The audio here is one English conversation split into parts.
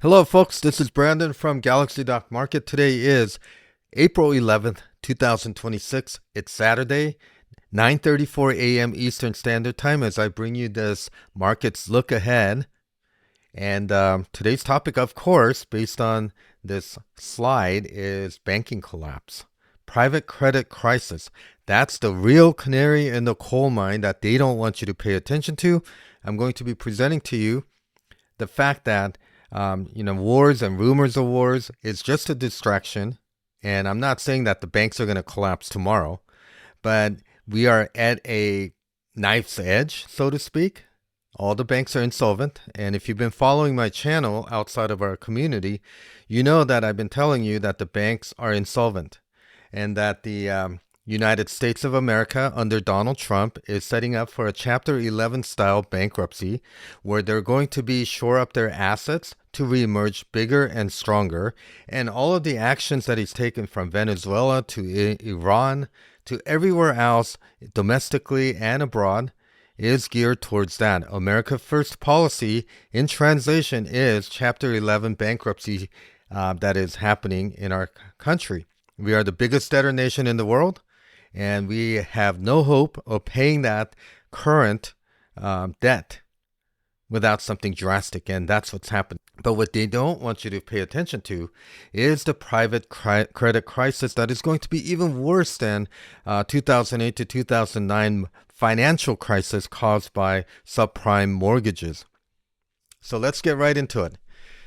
Hello, folks. This is Brandon from Galaxy Doc Market. Today is April 11th, 2026. It's Saturday, 9:34 a.m. Eastern Standard Time as I bring you this markets look ahead. And today's topic, of course, based on this slide, is banking collapse, private credit crisis. That's the real canary in the coal mine that they don't want you to pay attention to. I'm going to be presenting to you the fact that wars and rumors of wars is just a distraction. And I'm not saying that the banks are going to collapse tomorrow, but we are at a knife's edge, so to speak. All the banks are insolvent. And if you've been following my channel outside of our community, you know that I've been telling you that the banks are insolvent and that the United States of America under Donald Trump is setting up for a Chapter 11 style bankruptcy where they're going to be shore up their assets to reemerge bigger and stronger. And all of the actions that he's taken from Venezuela to Iran to everywhere else, domestically and abroad, is geared towards that. America First policy in translation is Chapter 11 bankruptcy that is happening in our country. We are the biggest debtor nation in the world, and we have no hope of paying that current debt without something drastic, and that's what's happened. But what they don't want you to pay attention to is the private credit crisis that is going to be even worse than 2008 to 2009 financial crisis caused by subprime mortgages. So let's get right into it.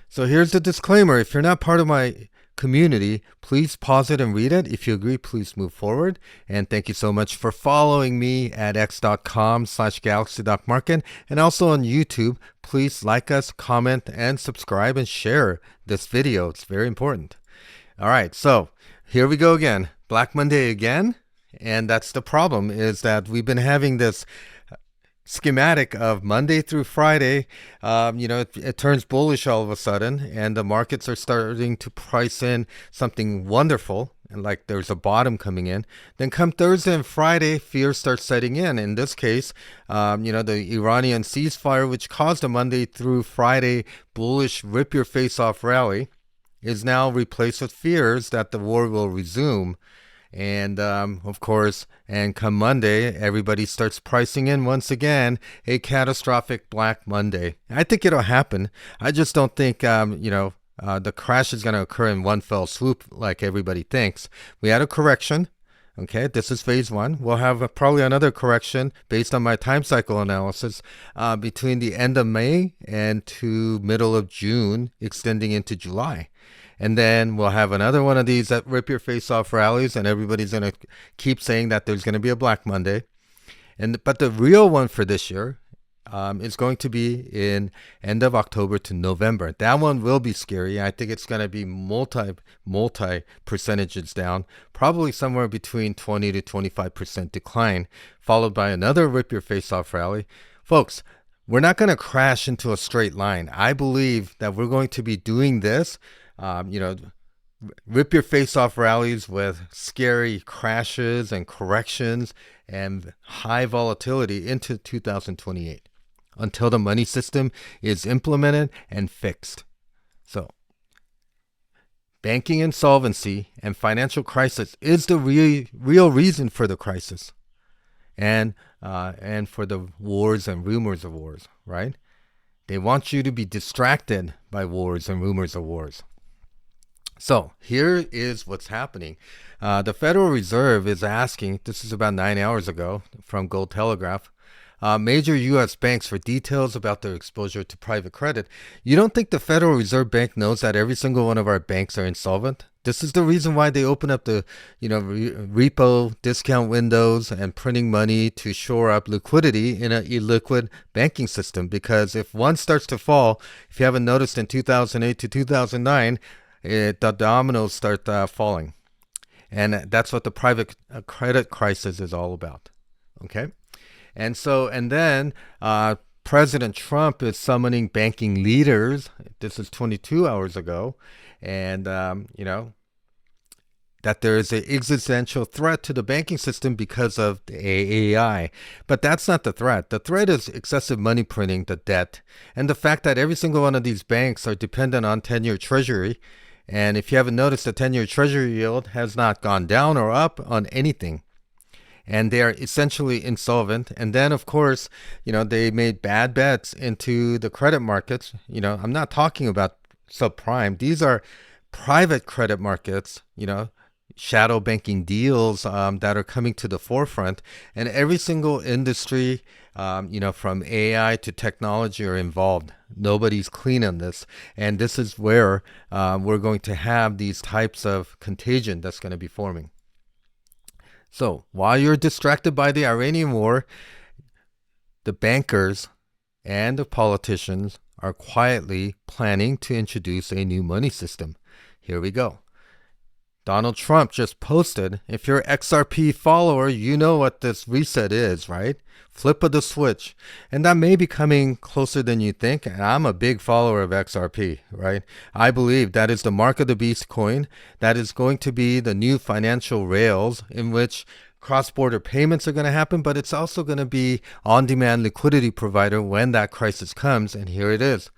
So here's the disclaimer. If you're not part of my community, please pause it and read it. If you agree, please move forward. And thank you so much for following me at x.com/galaxy.market and also on YouTube. Please like us, comment, and subscribe and share this video. It's very important. All right, so here we go again. Black Monday again. And that's the problem, is that we've been having this schematic of Monday through Friday. It turns bullish all of a sudden, and the markets are starting to price in something wonderful, and like there's a bottom coming in. Then come Thursday and Friday, fear starts setting in. In this case, the Iranian ceasefire, which caused a Monday through Friday bullish rip your face off rally, is now replaced with fears that the war will resume. And of course, and come Monday, everybody starts pricing in once again a catastrophic Black Monday. I think it'll happen. I just don't think, the crash is going to occur in one fell swoop like everybody thinks. We had a correction. Okay, this is phase one. We'll have probably another correction based on my time cycle analysis between the end of May and to middle of June, extending into July. And then we'll have another one of these that rip your face off rallies, and everybody's going to keep saying that there's going to be a Black Monday. But the real one for this year is going to be in end of October to November. That one will be scary. I think it's going to be multi percentages down, probably somewhere between 20 to 25% decline, followed by another rip your face off rally. Folks, we're not going to crash into a straight line. I believe that we're going to be doing this rip your face off rallies with scary crashes and corrections and high volatility into 2028 until the money system is implemented and fixed. So banking insolvency and financial crisis is the real reason for the crisis and for the wars and rumors of wars, right? They want you to be distracted by wars and rumors of wars. So here is what's happening. The Federal Reserve is asking, this is about 9 hours ago from Gold Telegraph, major U.S. banks for details about their exposure to private credit. You don't think the Federal Reserve Bank knows that every single one of our banks are insolvent? This is the reason why they open up the repo discount windows and printing money to shore up liquidity in an illiquid banking system. Because if one starts to fall, if you haven't noticed in 2008 to 2009, the dominoes start falling. And that's what the private credit crisis is all about. Okay? And then President Trump is summoning banking leaders. This is 22 hours ago. And, that there is an existential threat to the banking system because of the AI. But that's not the threat. The threat is excessive money printing, the debt, and the fact that every single one of these banks are dependent on 10-year treasury. And if you haven't noticed, the 10-year treasury yield has not gone down or up on anything. And they are essentially insolvent. And then, of course, they made bad bets into the credit markets. I'm not talking about subprime. These are private credit markets, shadow banking deals that are coming to the forefront. And every single industry, from AI to technology are involved. Nobody's clean on this. And this is where we're going to have these types of contagion that's going to be forming. So while you're distracted by the Iranian war, the bankers and the politicians are quietly planning to introduce a new money system. Here we go. Donald Trump just posted. If you're an XRP follower, you know what this reset is, right? Flip of the switch. And that may be coming closer than you think. And I'm a big follower of XRP, right? I believe that is the mark of the beast coin. That is going to be the new financial rails in which cross-border payments are going to happen, but it's also going to be on-demand liquidity provider when that crisis comes. And here it is.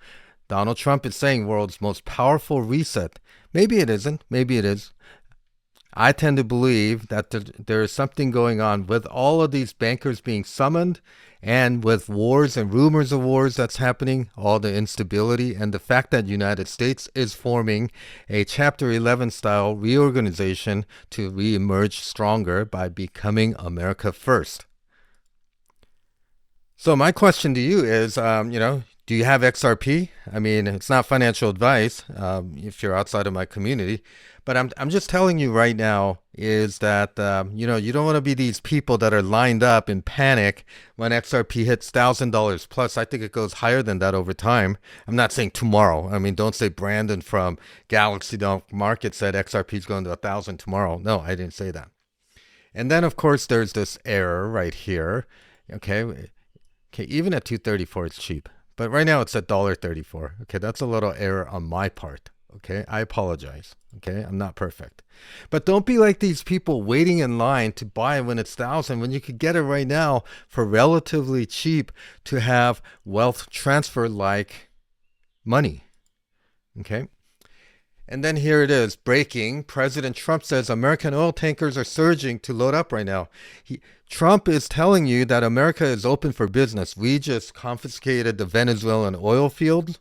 Donald Trump is saying world's most powerful reset. Maybe it isn't. Maybe it is. I tend to believe that there is something going on with all of these bankers being summoned and with wars and rumors of wars that's happening, all the instability and the fact that the United States is forming a Chapter 11 style reorganization to reemerge stronger by becoming America first. So my question to you is, do you have XRP? I mean, it's not financial advice if you're outside of my community, but I'm just telling you right now is that, you don't want to be these people that are lined up in panic when XRP hits $1,000 plus. I think it goes higher than that over time. I'm not saying tomorrow. I mean, don't say Brandon from Galaxy Market said XRP is going to 1,000 tomorrow. No, I didn't say that. And then, of course, there's this error right here. Okay, even at 234, it's cheap. But right now it's at $1.34. Okay, that's a little error on my part. Okay, I apologize. Okay, I'm not perfect. But don't be like these people waiting in line to buy when it's 1,000 when you could get it right now for relatively cheap to have wealth transfer like money. Okay. And then here it is, breaking. President Trump says American oil tankers are surging to load up right now. Trump is telling you that America is open for business. We just confiscated the Venezuelan oil fields,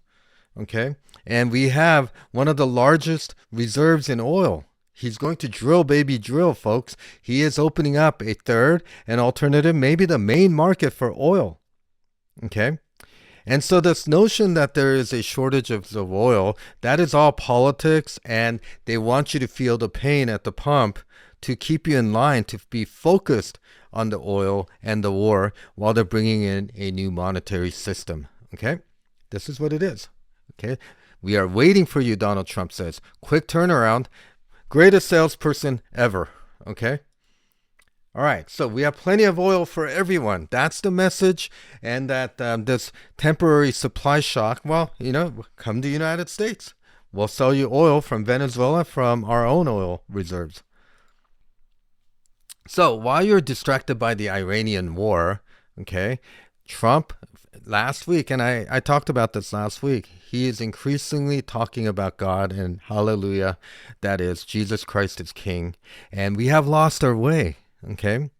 okay? And we have one of the largest reserves in oil. He's going to drill, baby, drill, folks. He is opening up a third and alternative, maybe the main market for oil, okay? And so this notion that there is a shortage of oil, that is all politics, and they want you to feel the pain at the pump to keep you in line, to be focused on the oil and the war while they're bringing in a new monetary system. Okay? This is what it is. Okay? We are waiting for you, Donald Trump says. Quick turnaround. Greatest salesperson ever. Okay? All right, so we have plenty of oil for everyone. That's the message. And that this temporary supply shock, well, come to the United States. We'll sell you oil from Venezuela from our own oil reserves. So while you're distracted by the Iranian war, okay, Trump last week, and I talked about this last week, he is increasingly talking about God and hallelujah, that is, Jesus Christ is King. And we have lost our way. Okay,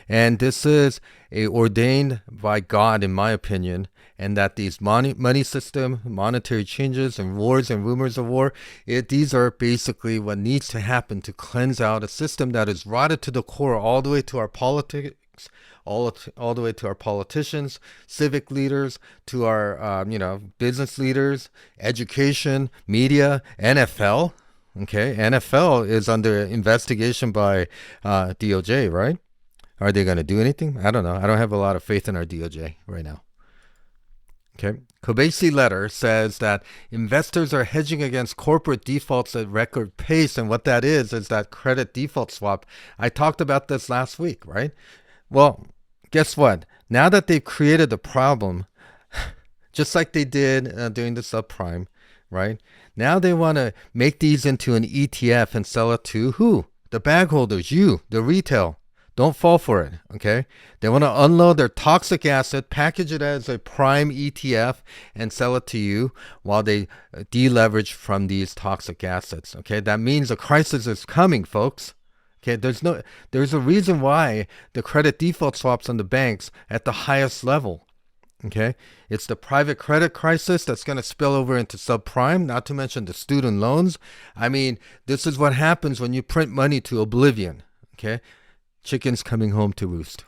and this is ordained by God, in my opinion, and that these money system, monetary changes, and wars and rumors of war, these are basically what needs to happen to cleanse out a system that is rotted to the core, all the way to our politics, all the way to our politicians, civic leaders, to our business leaders, education, media, NFL. Okay, NFL is under investigation by DOJ, right? Are they going to do anything? I don't know. I don't have a lot of faith in our DOJ right now. Okay, Kobeissi letter says that investors are hedging against corporate defaults at record pace, and what that is that credit default swap. I talked about this last week, right? Well, guess what? Now that they've created the problem, just like they did during the subprime, right? Now they want to make these into an ETF and sell it to who? The bag holders, you, the retail. Don't fall for it, okay? They want to unload their toxic asset, package it as a prime ETF, and sell it to you while they deleverage from these toxic assets, okay? That means a crisis is coming, folks. Okay, there's a reason why the credit default swaps on the banks at the highest level. Okay, it's the private credit crisis that's going to spill over into subprime, not to mention the student loans. I mean, this is what happens when you print money to oblivion. Okay, chickens coming home to roost.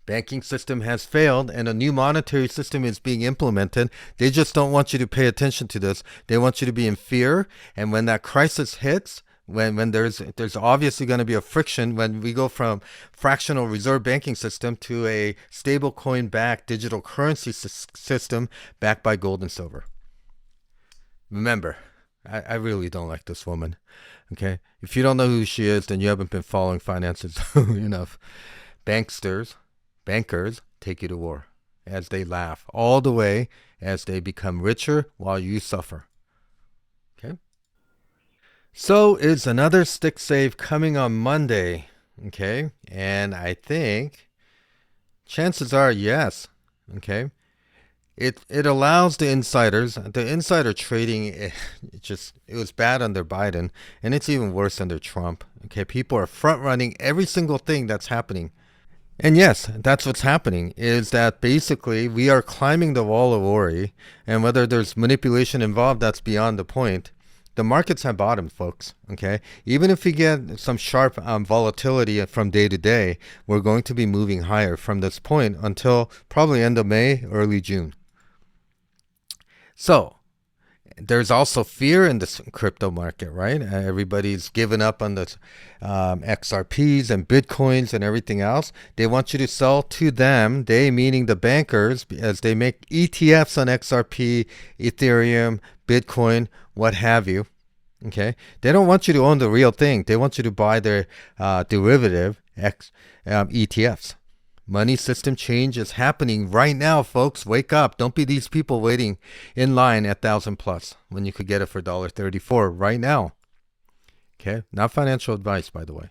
Banking system has failed and a new monetary system is being implemented. They just don't want you to pay attention to this. They want you to be in fear. And when that crisis hits, when there's obviously going to be a friction when we go from fractional reserve banking system to a stable coin backed digital currency system backed by gold and silver. Remember, I really don't like this woman. Okay, if you don't know who she is, then you haven't been following finances enough. Bankers take you to war as they laugh all the way as they become richer while you suffer. Okay. So is another stick save coming on Monday, okay? And I think chances are yes, okay? It allows the insiders, the insider trading, it was bad under Biden, and it's even worse under Trump, okay? People are front running every single thing that's happening. And yes, that's what's happening, is that basically we are climbing the wall of worry, and whether there's manipulation involved, that's beyond the point. The markets have bottomed, folks, okay? Even if we get some sharp volatility from day to day, we're going to be moving higher from this point until probably end of May, early June. So there's also fear in the crypto market, right? Everybody's given up on the XRPs and Bitcoins and everything else. They want you to sell to them, they meaning the bankers, as they make ETFs on XRP, Ethereum, Bitcoin, what have you. Okay, they don't want you to own the real thing. They want you to buy their derivative ETFs. Money system change is happening right now, folks. Wake up. Don't be these people waiting in line at 1,000 plus when you could get it for $1.34 right now. Okay, not financial advice, by the way.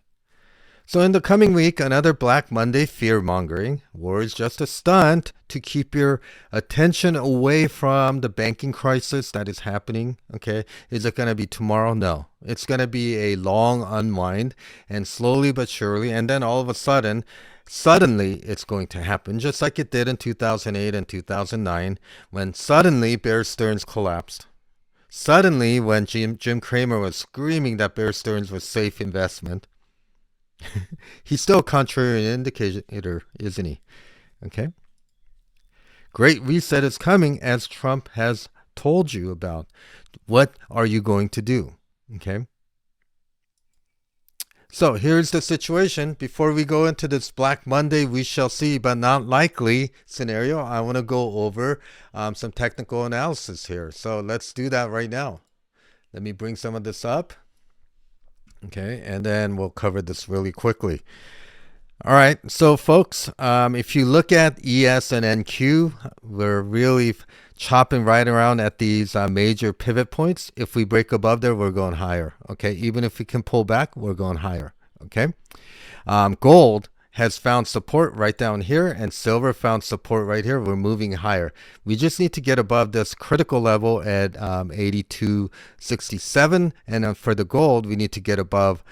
So in the coming week, another Black Monday fear-mongering. War is just a stunt to keep your attention away from the banking crisis that is happening. Okay, is it going to be tomorrow? No. It's going to be a long unwind, and slowly but surely, and then all of a sudden, suddenly it's going to happen, just like it did in 2008 and 2009, when suddenly Bear Stearns collapsed. Suddenly, when Jim Cramer was screaming that Bear Stearns was safe investment. He's still a contrarian indicator, isn't he? Okay. Great reset is coming, as Trump has told you about. What are you going to do? Okay. So here's the situation. Before we go into this Black Monday, we shall see, but not likely scenario, I want to go over some technical analysis here. So let's do that right now. Let me bring some of this up. Okay, and then we'll cover this really quickly. All right, so folks, if you look at ES and NQ, we're really chopping right around at these major pivot points. If we break above there, we're going higher. Okay, even if we can pull back, we're going higher. Okay, gold has found support right down here, and silver found support right here. We're moving higher. We just need to get above this critical level at 82.67, and for the gold, we need to get above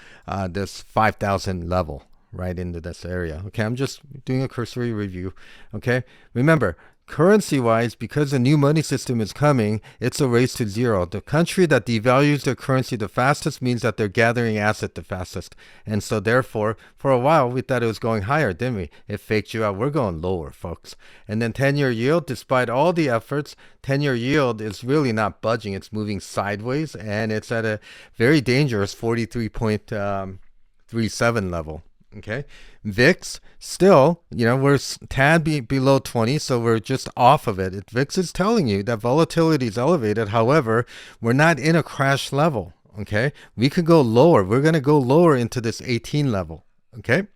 this 5,000 level, right into this area. Okay, I'm just doing a cursory review. Okay, remember, currency-wise, because the new money system is coming, it's a race to zero. The country that devalues their currency the fastest means that they're gathering asset the fastest. And so therefore, for a while, we thought it was going higher, didn't we? It faked you out. We're going lower, folks. And then 10-year yield, despite all the efforts, 10-year yield is really not budging. It's moving sideways, and it's at a very dangerous 43.37 level. Okay, VIX still, we're tad below 20, so we're just off of it. VIX is telling you that volatility is elevated. However, we're not in a crash level. Okay, we could go lower. We're going to go lower into this 18 level. Okay,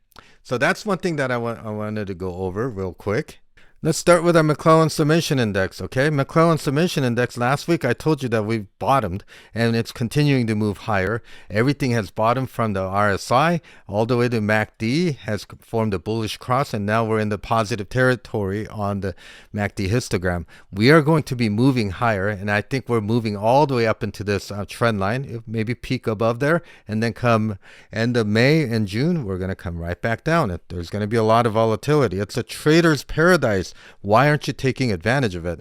so that's one thing that I wanted to go over real quick. Let's start with our McClellan Summation Index, okay? McClellan Summation Index, last week I told you that we've bottomed and it's continuing to move higher. Everything has bottomed from the RSI all the way to MACD, has formed a bullish cross, and now we're in the positive territory on the MACD histogram. We are going to be moving higher, and I think we're moving all the way up into this trend line, maybe peak above there, and then come end of May and June, we're going to come right back down. There's going to be a lot of volatility. It's a trader's paradise. Why aren't you taking advantage of it?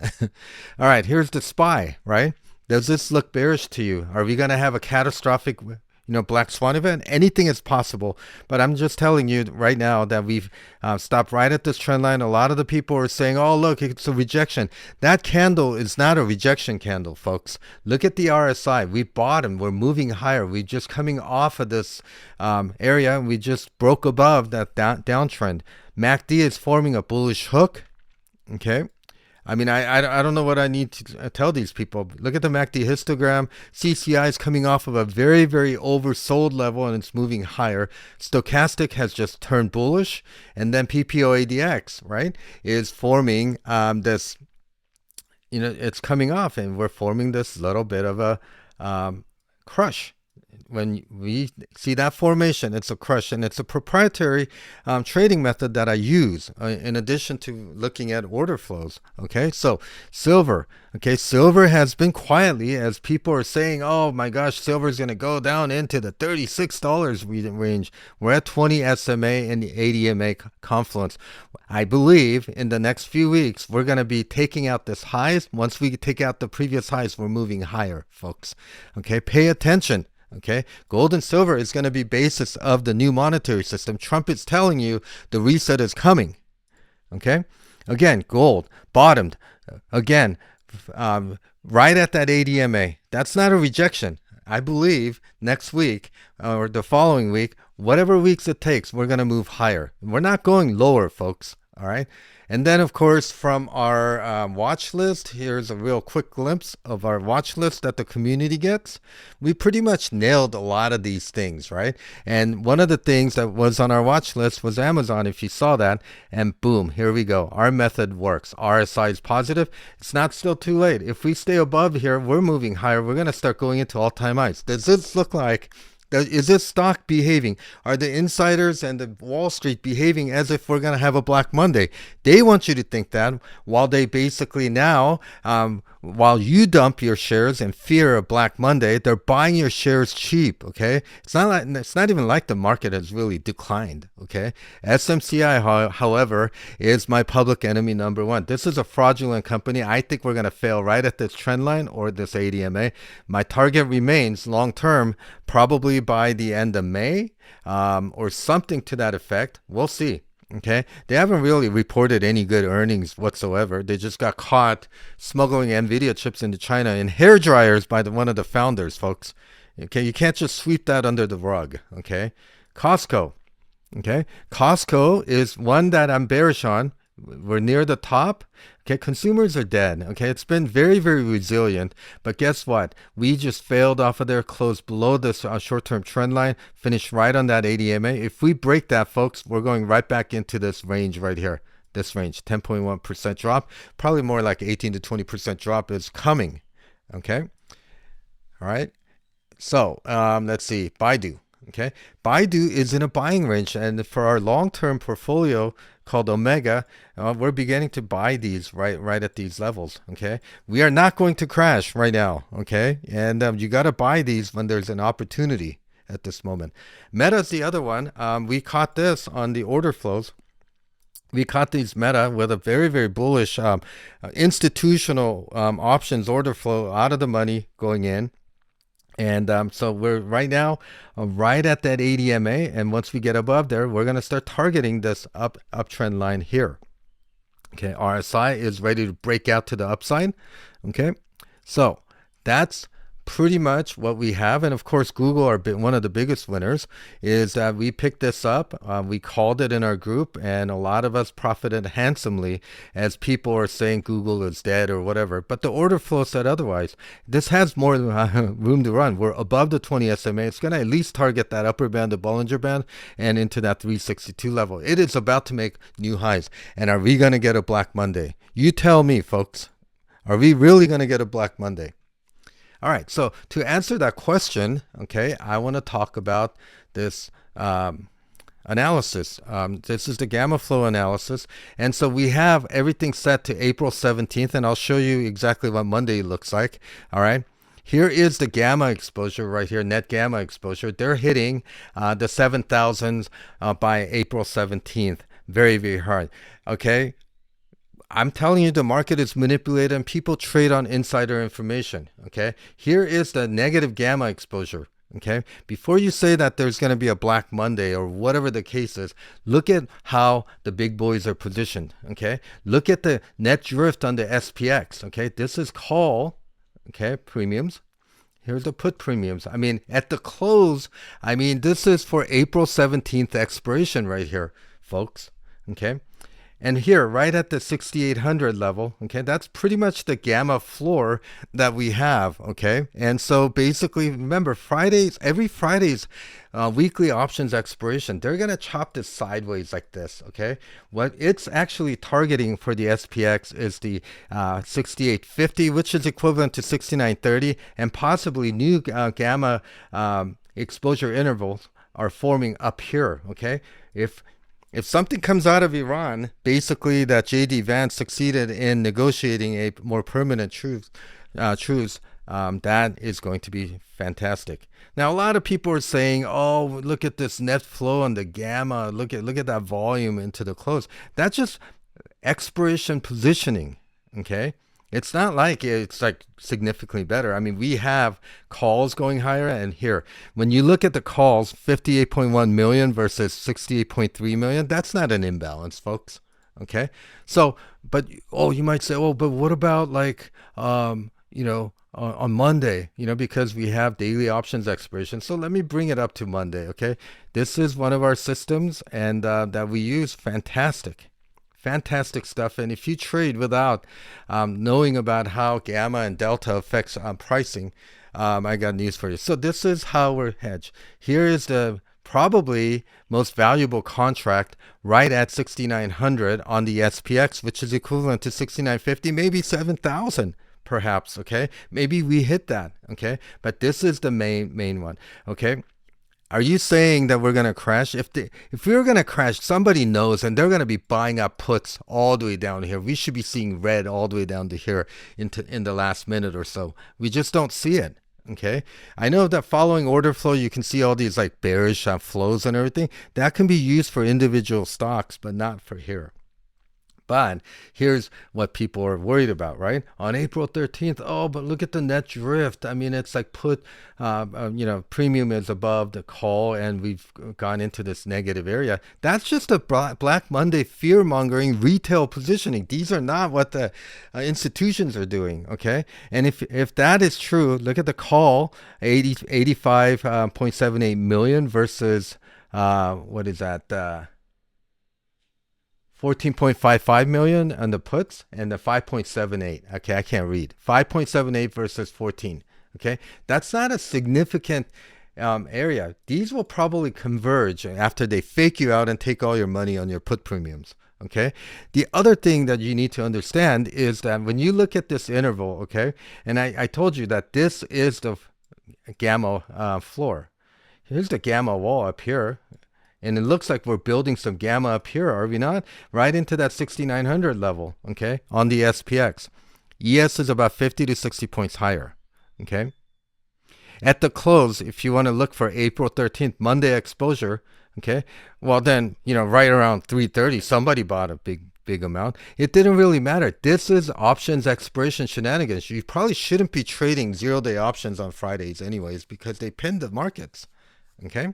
All right, here's the SPY, right? Does this look bearish to you? Are we going to have a catastrophic, black swan event? Anything is possible. But I'm just telling you right now that we've stopped right at this trend line. A lot of the people are saying, oh, look, it's a rejection. That candle is not a rejection candle, folks. Look at the RSI. We bottomed. We're moving higher. We're just coming off of this area. We just broke above that downtrend. MACD is forming a bullish hook. Okay. I mean, I don't know what I need to tell these people. Look at the MACD histogram. CCI is coming off of a very, very oversold level and it's moving higher. Stochastic has just turned bullish. And then PPOADX, right, is forming this, it's coming off and we're forming this little bit of a crush. When we see that formation, it's a crush, and it's a proprietary trading method that I use in addition to looking at order flows. Okay, so silver. Okay, silver has been quietly, as people are saying, oh my gosh, silver is going to go down into the $36 range. We're at 20 SMA and the 80 MA confluence. I believe in the next few weeks, we're going to be taking out this highs. Once we take out the previous highs, we're moving higher, folks. Okay, pay attention. Okay, gold and silver is going to be basis of the new monetary system. Trump is telling you the reset is coming. Okay, again, gold bottomed again, right at that 80 MA. That's not a rejection. I believe next week or the following week, whatever weeks it takes, we're going to move higher. We're not going lower, folks. All right. And then, of course, from our watch list, here's a real quick glimpse of our watch list that the community gets. We pretty much nailed a lot of these things, right? And one of the things that was on our watch list was Amazon, if you saw that. And boom, here we go. Our method works. RSI is positive. It's not still too late. If we stay above here, we're moving higher. We're going to start going into all-time highs. Does this look like... Is this stock behaving? Are the insiders and the Wall Street behaving as if we're going to have a Black Monday? They want you to think that, while they basically now, while you dump your shares in fear of Black Monday, they're buying your shares cheap, okay? It's not even like the market has really declined, okay? SMCI, however, is my public enemy number one. This is a fraudulent company. I think we're going to fail right at this trend line or this ADMA. My target remains long-term, probably by the end of May or something to that effect. We'll see. Okay, they haven't really reported any good earnings whatsoever. They just got caught smuggling NVIDIA chips into China in hair dryers by one of the founders, folks. Okay, you can't just sweep that under the rug. Okay, Costco. Okay, Costco is one that I'm bearish on. We're near the top. Okay, consumers are dead. Okay, it's been very, very resilient. But guess what? We just failed off of there, closed below this short-term trend line, finished right on that 80 MA. If we break that, folks, we're going right back into this range right here. This range, 10.1% drop. Probably more like 18 to 20% drop is coming. Okay, all right. So let's see, BIDU. Okay, BIDU is in a buying range, and for our long-term portfolio called Omega, we're beginning to buy these right at these levels. Okay, we are not going to crash right now. Okay, and you got to buy these when there's an opportunity at this moment. Meta is the other one. We caught this on the order flows. We caught these Meta with a very, very bullish institutional options order flow out of the money going in. And so we're right now right at that 80 MA. And once we get above there, we're going to start targeting this uptrend line here. Okay, RSI is ready to break out to the upside. Okay, so that's pretty much what we have. And of course, Google are one of the biggest winners is that we picked this up. We called it in our group, and a lot of us profited handsomely as people are saying Google is dead or whatever. But the order flow said otherwise. This has more room to run. We're above the 20 SMA. It's going to at least target that upper band, the Bollinger Band, and into that 362 level. It is about to make new highs. And are we going to get a Black Monday? You tell me, folks. Are we really going to get a Black Monday? All right, so to answer that question, okay, I want to talk about this analysis. This is the gamma flow analysis. And so we have everything set to April 17th, and I'll show you exactly what Monday looks like. All right, here is the gamma exposure right here, net gamma exposure. They're hitting the 7,000s by April 17th. Very, very hard. Okay. I'm telling you, the market is manipulated and people trade on insider information. Okay, here is the negative gamma exposure. Okay, before you say that there's going to be a Black Monday or whatever the case is, look at how the big boys are positioned. Okay, look at the net drift on the SPX. Okay, this is call. Okay, premiums. Here's the put premiums. I mean, at the close, I mean, this is for April 17th expiration right here, folks. Okay. And here, right at the 6,800 level, okay, that's pretty much the gamma floor that we have, okay? And so basically, remember, every Friday's weekly options expiration, they're going to chop this sideways like this, okay? What it's actually targeting for the SPX is the 6,850, which is equivalent to 6,930, and possibly new gamma exposure intervals are forming up here, okay? If something comes out of Iran, basically that J.D. Vance succeeded in negotiating a more permanent truce, that is going to be fantastic. Now, a lot of people are saying, "Oh, look at this net flow on the gamma. Look at that volume into the close." That's just expiration positioning. Okay. It's not like it's like significantly better. I mean, we have calls going higher, and here, when you look at the calls, 58.1 million versus 68.3 million, that's not an imbalance, folks. Okay. So, but, you might say, but what about like, on Monday, because we have daily options expiration. So let me bring it up to Monday. Okay. This is one of our systems and that we use. Fantastic stuff. And if you trade without knowing about how gamma and delta affects pricing, I got news for you. So this is how we're hedged. Here is the probably most valuable contract right at 6,900 on the SPX, which is equivalent to 6,950, maybe 7,000. Perhaps, okay? Maybe we hit that, okay? But this is the main one, okay? Are you saying that we're going to crash? If we're going to crash, somebody knows, and they're going to be buying up puts all the way down here. We should be seeing red all the way down to here in the last minute or so. We just don't see it. Okay. I know that following order flow, you can see all these like bearish flows and everything. That can be used for individual stocks, but not for here. But here's what people are worried about, right? On April 13th, but look at the net drift. I mean, it's like premium is above the call, and we've gone into this negative area. That's just a Black Monday fear-mongering retail positioning. These are not what the institutions are doing, okay? And if that is true, look at the call, 85.78 million versus, what is that? 14.55 million on the puts and the 5.78. Okay, I can't read. 5.78 versus 14. Okay, that's not a significant area. These will probably converge after they fake you out and take all your money on your put premiums. Okay, the other thing that you need to understand is that when you look at this interval, okay, and I told you that this is the gamma floor. Here's the gamma wall up here. And it looks like we're building some gamma up here, are we not? Right into that 6,900 level, okay, on the SPX. ES is about 50 to 60 points higher, okay? At the close, if you want to look for April 13th, Monday exposure, okay, well then, right around 3:30, somebody bought a big amount. It didn't really matter. This is options expiration shenanigans. You probably shouldn't be trading zero-day options on Fridays anyways because they pin the markets, okay?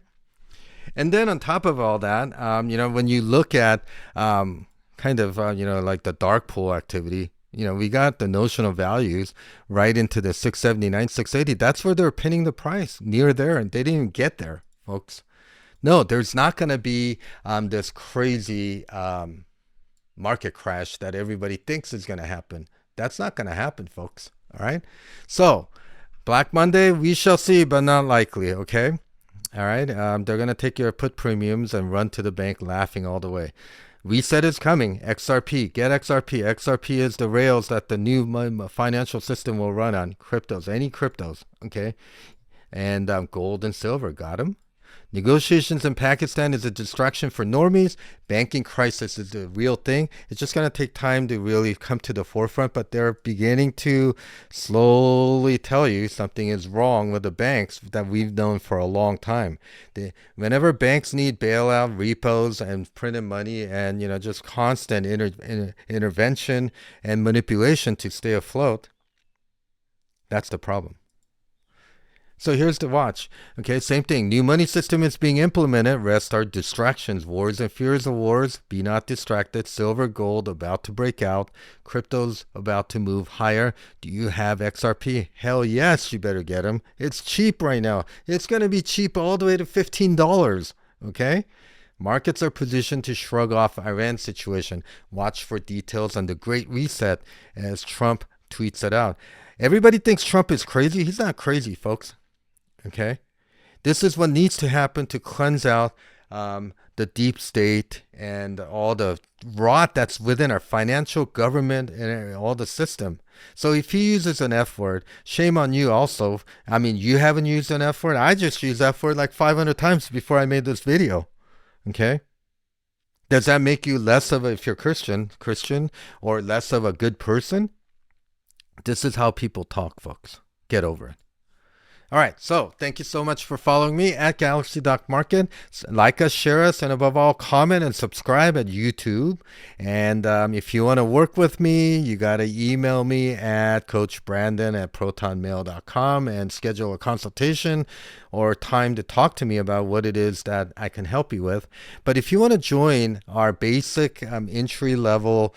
And then on top of all that, when you look at like the dark pool activity, We got the notional values right into the 679, 680. That's where they're pinning the price, near there, and they didn't even get there, folks. No, there's not going to be this crazy market crash that everybody thinks is going to happen. That's not going to happen, folks. All right. So Black Monday, we shall see, but not likely. Okay. All right. They're going to take your put premiums and run to the bank laughing all the way. Reset is coming. XRP. Get XRP. XRP is the rails that the new financial system will run on. Cryptos. Any cryptos. Okay. And gold and silver. Got them. Negotiations in Pakistan is a distraction for normies. Banking crisis is the real thing. It's just going to take time to really come to the forefront, but they're beginning to slowly tell you something is wrong with the banks that we've known for a long time. Whenever banks need bailout, repos, and printed money, and just constant intervention and manipulation to stay afloat, that's the problem. So here's the watch. Okay, same thing. New money system is being implemented. Rest are distractions. Wars and fears of wars. Be not distracted. Silver, gold about to break out. Crypto's about to move higher. Do you have XRP? Hell yes, you better get them. It's cheap right now. It's going to be cheap all the way to $15. Okay? Markets are positioned to shrug off Iran situation. Watch for details on the Great Reset as Trump tweets it out. Everybody thinks Trump is crazy. He's not crazy, folks. Okay, this is what needs to happen to cleanse out the deep state and all the rot that's within our financial government and all the system. So if he uses an F word, shame on you also. I mean, you haven't used an F word. I just used F word like 500 times before I made this video. Okay, does that make you less of a, if you're Christian, or less of a good person? This is how people talk, folks. Get over it. All right, so thank you so much for following me at Galaxy.Market. Like us, share us, and above all, comment and subscribe at YouTube. And if you want to work with me, you got to email me at coachbrandon@protonmail.com and schedule a consultation or time to talk to me about what it is that I can help you with. But if you want to join our basic entry-level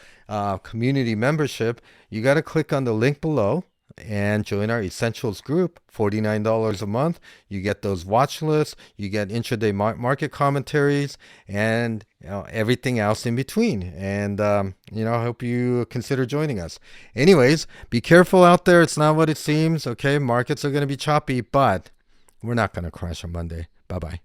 community membership, you got to click on the link below and join our essentials group. $49 a month. You get those watch lists, you get intraday market commentaries, and everything else in between. And I hope you consider joining us. Anyways, be careful out there. It's not what it seems. Okay, markets are going to be choppy, but we're not going to crash on Monday. Bye bye.